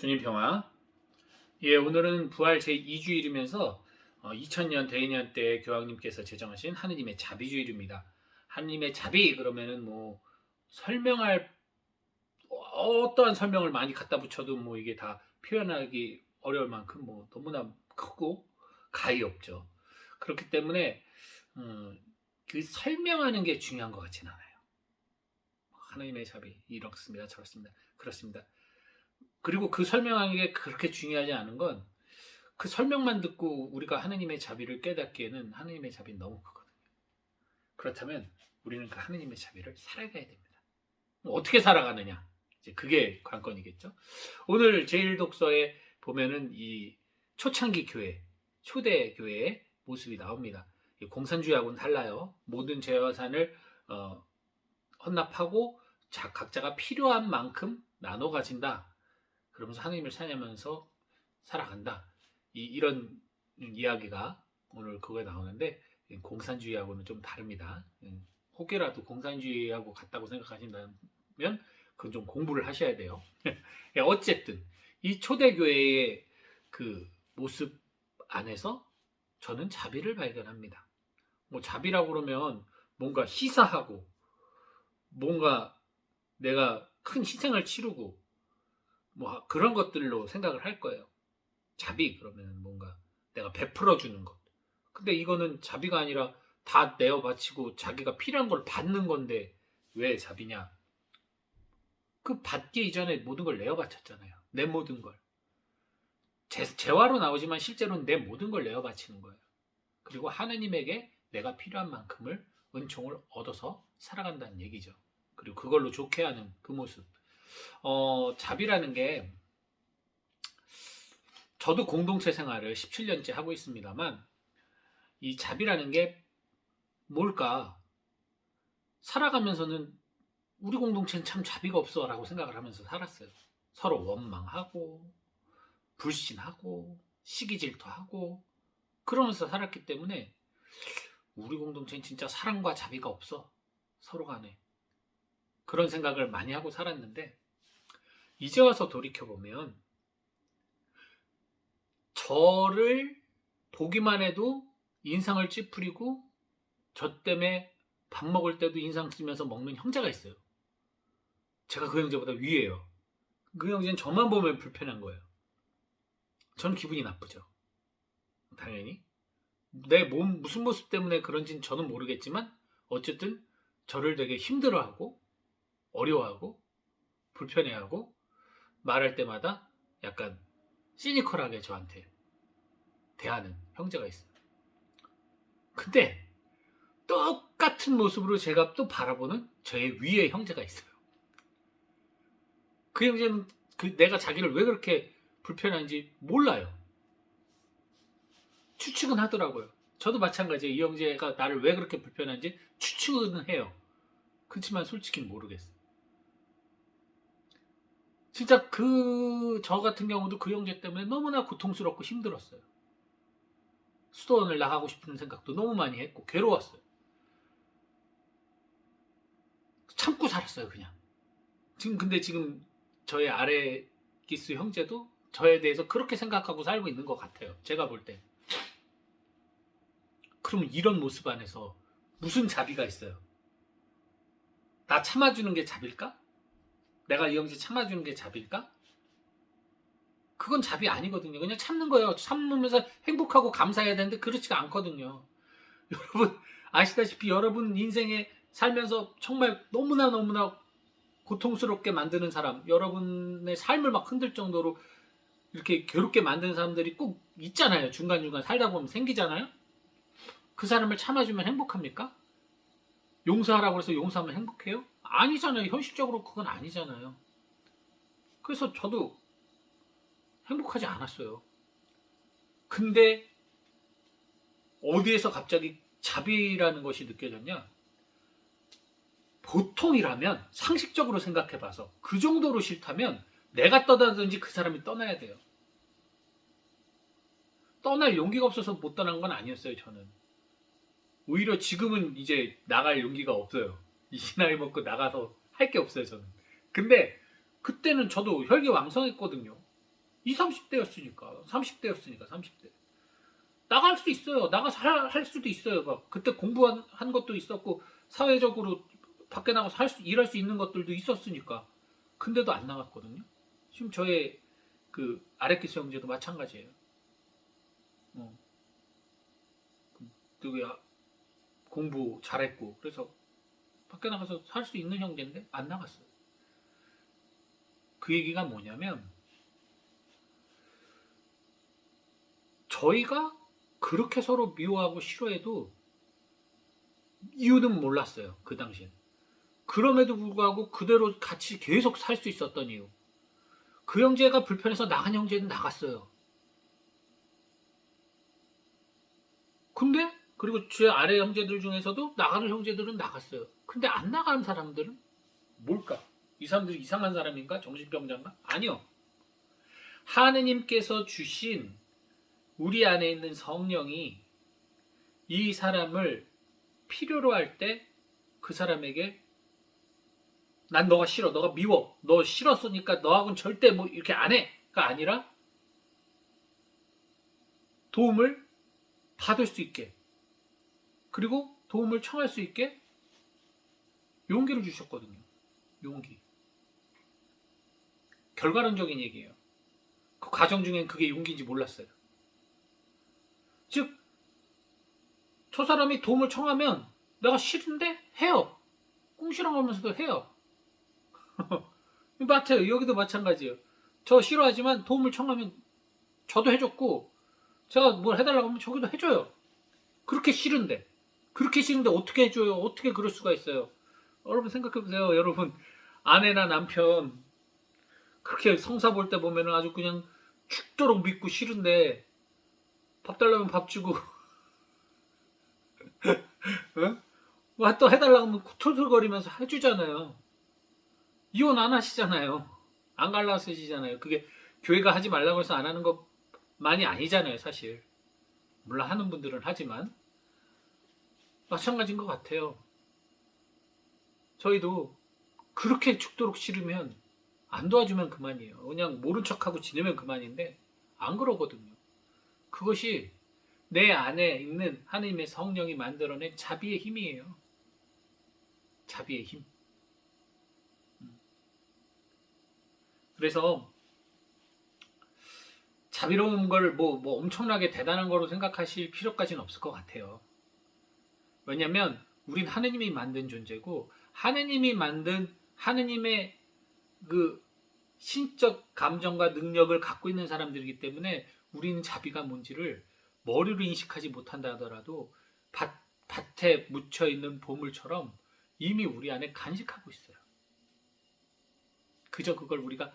주님 평화. 예, 오늘은 부활 제2주일이면서 2000년 대인년 때 교황님께서 제정하신 하느님의 자비주일입니다. 하느님의 자비 그러면은 뭐 설명할 어떠한 설명을 많이 갖다 붙여도 뭐 이게 다 표현하기 어려울 만큼 뭐 너무나 크고 가히 없죠. 그렇기 때문에 그 설명하는 게 중요한 것 같지는 않아요. 하느님의 자비 이렇습니다, 저렇습니다, 그렇습니다. 그리고 그 설명하는 게 그렇게 중요하지 않은 건 그 설명만 듣고 우리가 하느님의 자비를 깨닫기에는 하느님의 자비는 너무 크거든요. 그렇다면 우리는 그 하느님의 자비를 살아가야 됩니다. 어떻게 살아가느냐? 이제 그게 관건이겠죠. 오늘 제1독서에 보면은 이 초창기 교회, 초대 교회의 모습이 나옵니다. 공산주의하고는 달라요. 모든 재화산을 헌납하고 각자가 필요한 만큼 나눠 가진다. 그러면서 하느님을 찬양하면서 살아간다. 이런 이야기가 오늘 그거에 나오는데 공산주의하고는 좀 다릅니다. 혹여라도 공산주의하고 같다고 생각하신다면 그건 좀 공부를 하셔야 돼요. 어쨌든 이 초대교회의 그 모습 안에서 저는 자비를 발견합니다. 뭐 자비라고 그러면 뭔가 희사하고 뭔가 내가 큰 희생을 치르고 뭐 그런 것들로 생각을 할 거예요. 자비 그러면 뭔가 내가 베풀어 주는 것. 근데 이거는 자비가 아니라 다 내어 바치고 자기가 필요한 걸 받는 건데 왜 자비냐? 그 받기 이전에 모든 걸 내어 바쳤잖아요. 내 모든 걸. 재화로 나오지만 실제로는 내 모든 걸 내어 바치는 거예요. 그리고 하느님에게 내가 필요한 만큼을 은총을 얻어서 살아간다는 얘기죠. 그리고 그걸로 좋게 하는 그 모습. 자비라는 게 저도 공동체 생활을 17년째 하고 있습니다만 이 자비라는 게 뭘까? 살아가면서는 우리 공동체는 참 자비가 없어 라고 생각을 하면서 살았어요. 서로 원망하고 불신하고 시기질투하고 그러면서 살았기 때문에 우리 공동체는 진짜 사랑과 자비가 없어. 서로 간에. 그런 생각을 많이 하고 살았는데 이제 와서 돌이켜보면 저를 보기만 해도 인상을 찌푸리고 저 때문에 밥 먹을 때도 인상 쓰면서 먹는 형제가 있어요. 제가 그 형제보다 위에요. 그 형제는 저만 보면 불편한 거예요. 저는 기분이 나쁘죠. 당연히. 내 몸 무슨 모습 때문에 그런지는 저는 모르겠지만 어쨌든 저를 되게 힘들어하고 어려워하고 불편해하고 말할 때마다 약간 시니컬하게 저한테 대하는 형제가 있어요. 근데 똑같은 모습으로 제가 또 바라보는 저의 위에 형제가 있어요. 그 형제는 내가 자기를 왜 그렇게 불편한지 몰라요. 추측은 하더라고요. 저도 마찬가지예요. 이 형제가 나를 왜 그렇게 불편한지 추측은 해요. 그렇지만 솔직히 모르겠어요. 진짜 저 같은 경우도 그 형제 때문에 너무나 고통스럽고 힘들었어요. 수도원을 나가고 싶은 생각도 너무 많이 했고 괴로웠어요. 참고 살았어요, 그냥. 근데 지금 저의 아래 기수 형제도 저에 대해서 그렇게 생각하고 살고 있는 것 같아요. 제가 볼 때. 그러면 이런 모습 안에서 무슨 자비가 있어요? 나 참아주는 게 자비일까? 내가 이 형제 참아주는 게 자비일까? 그건 자비 아니거든요. 그냥 참는 거예요. 참으면서 행복하고 감사해야 되는데 그렇지가 않거든요. 여러분 아시다시피 여러분 인생에 살면서 정말 너무나 고통스럽게 만드는 사람, 여러분의 삶을 막 흔들 정도로 이렇게 괴롭게 만드는 사람들이 꼭 있잖아요. 중간중간 살다 보면 생기잖아요. 그 사람을 참아주면 행복합니까? 용서하라고 해서 용서하면 행복해요? 아니잖아요. 현실적으로 그건 아니잖아요. 그래서 저도 행복하지 않았어요. 근데 어디에서 갑자기 자비라는 것이 느껴졌냐? 보통이라면 상식적으로 생각해봐서 그 정도로 싫다면 내가 떠나든지 그 사람이 떠나야 돼요. 떠날 용기가 없어서 못 떠난 건 아니었어요. 저는 오히려 지금은 이제 나갈 용기가 없어요. 이 나이 먹고 나가서 할 게 없어요. 저는. 근데 그때는 저도 혈기왕성했거든요. 20, 30대였으니까 30대였으니까 30대 나갈 수 있어요. 나가서 할 수도 있어요. 막 그때 공부한 것도 있었고 사회적으로 밖에 나가서 일할 수 있는 것들도 있었으니까. 근데도 안 나갔거든요. 지금 저의 그 아랫기수 형제도 마찬가지예요. 어. 되게 공부 잘했고 그래서 밖에 나가서 살 수 있는 형제인데 안 나갔어요. 그 얘기가 뭐냐면 저희가 그렇게 서로 미워하고 싫어해도 이유는 몰랐어요. 그 당시엔. 그럼에도 불구하고 그대로 같이 계속 살 수 있었던 이유. 그 형제가 불편해서 나간 형제는 나갔어요. 근데 그리고 제 아래 형제들 중에서도 나가는 형제들은 나갔어요. 근데 안 나간 사람들은 뭘까? 이 사람들이 이상한 사람인가? 정신병자인가? 아니요. 하느님께서 주신 우리 안에 있는 성령이 이 사람을 필요로 할 때 그 사람에게 난 너가 싫어, 너가 미워, 너 싫었으니까 너하고는 절대 뭐 이렇게 안 해가 아니라 도움을 받을 수 있게 그리고 도움을 청할 수 있게 용기를 주셨거든요. 용기. 결과론적인 얘기예요. 그 과정 중엔 그게 용기인지 몰랐어요. 즉, 저 사람이 도움을 청하면 내가 싫은데 해요. 꿍시렁하면서도 해요. 맞아요. 여기도 마찬가지예요. 저 싫어하지만 도움을 청하면 저도 해줬고 제가 뭘 해달라고 하면 저기도 해줘요. 그렇게 싫은데 어떻게 해줘요? 어떻게 그럴 수가 있어요? 여러분 생각해보세요. 여러분 아내나 남편 그렇게 성사 볼 때 보면 아주 그냥 죽도록 믿고 싫은데 밥 달라면 밥 주고 응? 또 해달라고 하면 툴툴거리면서 해주잖아요. 이혼 안 하시잖아요. 안 갈라서시잖아요. 그게 교회가 하지 말라고 해서 안 하는 것만이 아니잖아요. 사실 물론 하는 분들은 하지만 마찬가지인 것 같아요. 저희도 그렇게 죽도록 싫으면 안 도와주면 그만이에요. 그냥 모른 척하고 지내면 그만인데 안 그러거든요. 그것이 내 안에 있는 하나님의 성령이 만들어낸 자비의 힘이에요. 자비의 힘. 그래서 자비로운 걸 뭐 엄청나게 대단한 거로 생각하실 필요까지는 없을 것 같아요. 왜냐하면 우린 하느님이 만든 존재고 하느님이 만든 하느님의 그 신적 감정과 능력을 갖고 있는 사람들이기 때문에 우리는 자비가 뭔지를 머리로 인식하지 못한다 하더라도 밭에 묻혀있는 보물처럼 이미 우리 안에 간직하고 있어요. 그저 그걸 우리가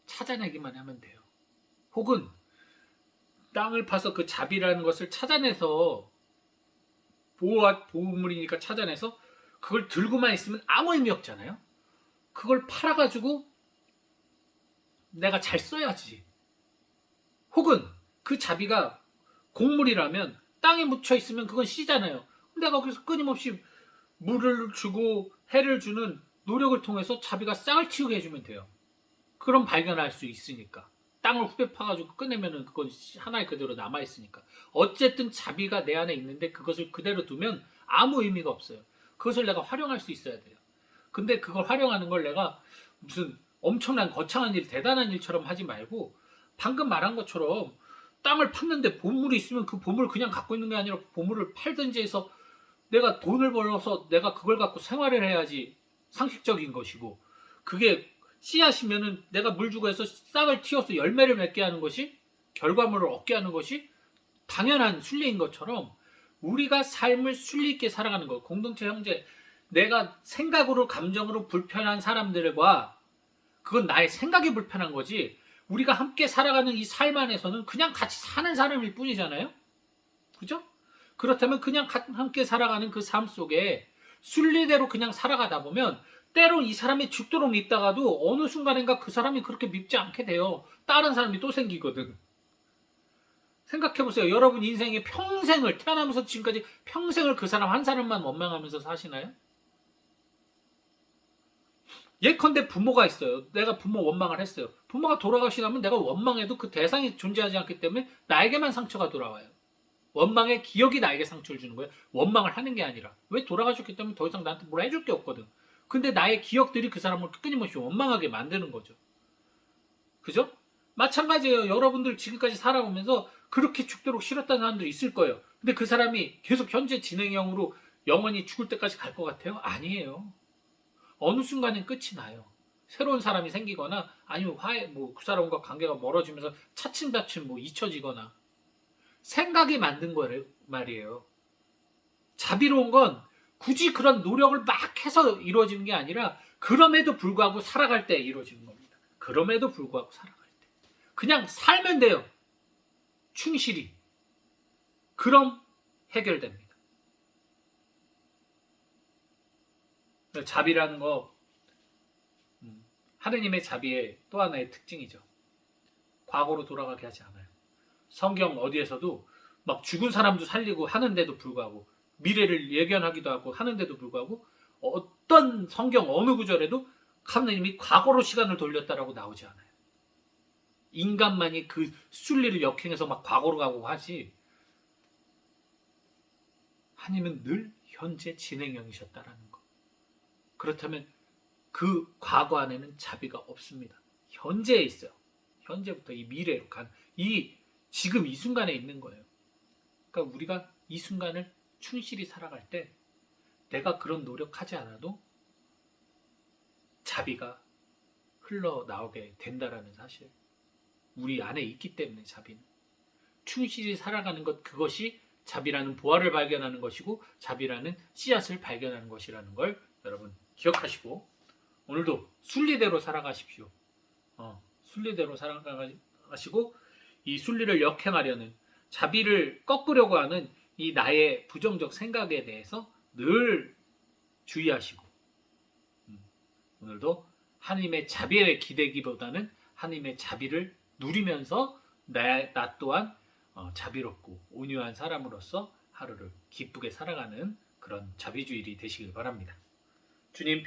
찾아내기만 하면 돼요. 혹은 땅을 파서 그 자비라는 것을 찾아내서 보물이니까 찾아내서 그걸 들고만 있으면 아무 의미 없잖아요. 그걸 팔아가지고 내가 잘 써야지. 혹은 그 자비가 곡물이라면 땅에 묻혀 있으면 그건 씨잖아요. 내가 거기서 끊임없이 물을 주고 해를 주는 노력을 통해서 자비가 싹을 틔우게 해주면 돼요. 그럼 발견할 수 있으니까. 땅을 후벼 파가지고 꺼내면은 그건 하나의 그대로 남아있으니까. 어쨌든 자비가 내 안에 있는데 그것을 그대로 두면 아무 의미가 없어요. 그것을 내가 활용할 수 있어야 돼요. 근데 그걸 활용하는 걸 내가 무슨 엄청난 거창한 일, 대단한 일처럼 하지 말고 방금 말한 것처럼 땅을 팠는데 보물이 있으면 그 보물을 그냥 갖고 있는 게 아니라 보물을 팔든지 해서 내가 돈을 벌어서 내가 그걸 갖고 생활을 해야지 상식적인 것이고 그게 씨앗이면은 내가 물 주고 해서 싹을 틔워서 열매를 맺게 하는 것이 결과물을 얻게 하는 것이 당연한 순리인 것처럼 우리가 삶을 순리 있게 살아가는 것 공동체 형제 내가 생각으로 감정으로 불편한 사람들과 그건 나의 생각이 불편한 거지 우리가 함께 살아가는 이 삶 안에서는 그냥 같이 사는 사람일 뿐이잖아요. 그죠? 그렇다면 그냥 함께 살아가는 그 삶 속에 순리대로 그냥 살아가다 보면 때론 이 사람이 죽도록 믿다가도 어느 순간인가 그 사람이 그렇게 밉지 않게 돼요. 다른 사람이 또 생기거든. 생각해보세요. 여러분 인생의 평생을 태어나면서 지금까지 평생을 그 사람 한 사람만 원망하면서 사시나요? 예컨대 부모가 있어요. 내가 부모 원망을 했어요. 부모가 돌아가시면 내가 원망해도 그 대상이 존재하지 않기 때문에 나에게만 상처가 돌아와요. 원망의 기억이 나에게 상처를 주는 거예요. 원망을 하는 게 아니라. 왜 돌아가셨기 때문에 더 이상 나한테 뭘 해줄 게 없거든. 근데 나의 기억들이 그 사람을 끊임없이 원망하게 만드는 거죠. 그죠? 마찬가지예요. 여러분들 지금까지 살아오면서 그렇게 죽도록 싫었다는 사람들이 있을 거예요. 근데 그 사람이 계속 현재 진행형으로 영원히 죽을 때까지 갈 것 같아요? 아니에요. 어느 순간엔 끝이 나요. 새로운 사람이 생기거나 아니면 그 사람과 관계가 멀어지면서 차츰차츰 잊혀지거나 생각이 만든 거래 말이에요. 자비로운 건 굳이 그런 노력을 막 해서 이루어지는 게 아니라 그럼에도 불구하고 살아갈 때 이루어지는 겁니다. 그럼에도 불구하고 살아갈 때. 그냥 살면 돼요. 충실히. 그럼 해결됩니다. 자비라는 거 하느님의 자비의 또 하나의 특징이죠. 과거로 돌아가게 하지 않아요. 성경 어디에서도 막 죽은 사람도 살리고 하는데도 불구하고 미래를 예견하기도 하고 하는데도 불구하고 어떤 성경 어느 구절에도 하느님이 과거로 시간을 돌렸다라고 나오지 않아요. 인간만이 그 순리를 역행해서 막 과거로 가고 하지 하느님은 늘 현재 진행형이셨다라는 거. 그렇다면 그 과거 안에는 자비가 없습니다. 현재에 있어요. 현재부터 이 미래로 이 지금 이 순간에 있는 거예요. 그러니까 우리가 이 순간을 충실히 살아갈 때 내가 그런 노력하지 않아도 자비가 흘러나오게 된다라는 사실. 우리 안에 있기 때문에 자비는. 충실히 살아가는 것, 그것이 자비라는 보화를 발견하는 것이고 자비라는 씨앗을 발견하는 것이라는 걸 여러분 기억하시고 오늘도 순리대로 살아가십시오. 순리대로 살아가시고 이 순리를 역행하려는 자비를 꺾으려고 하는 이 나의 부정적 생각에 대해서 늘 주의하시고 오늘도 하나님의 자비에 기대기보다는 하나님의 자비를 누리면서 나 또한 자비롭고 온유한 사람으로서 하루를 기쁘게 살아가는 그런 자비주일이 되시길 바랍니다. 주님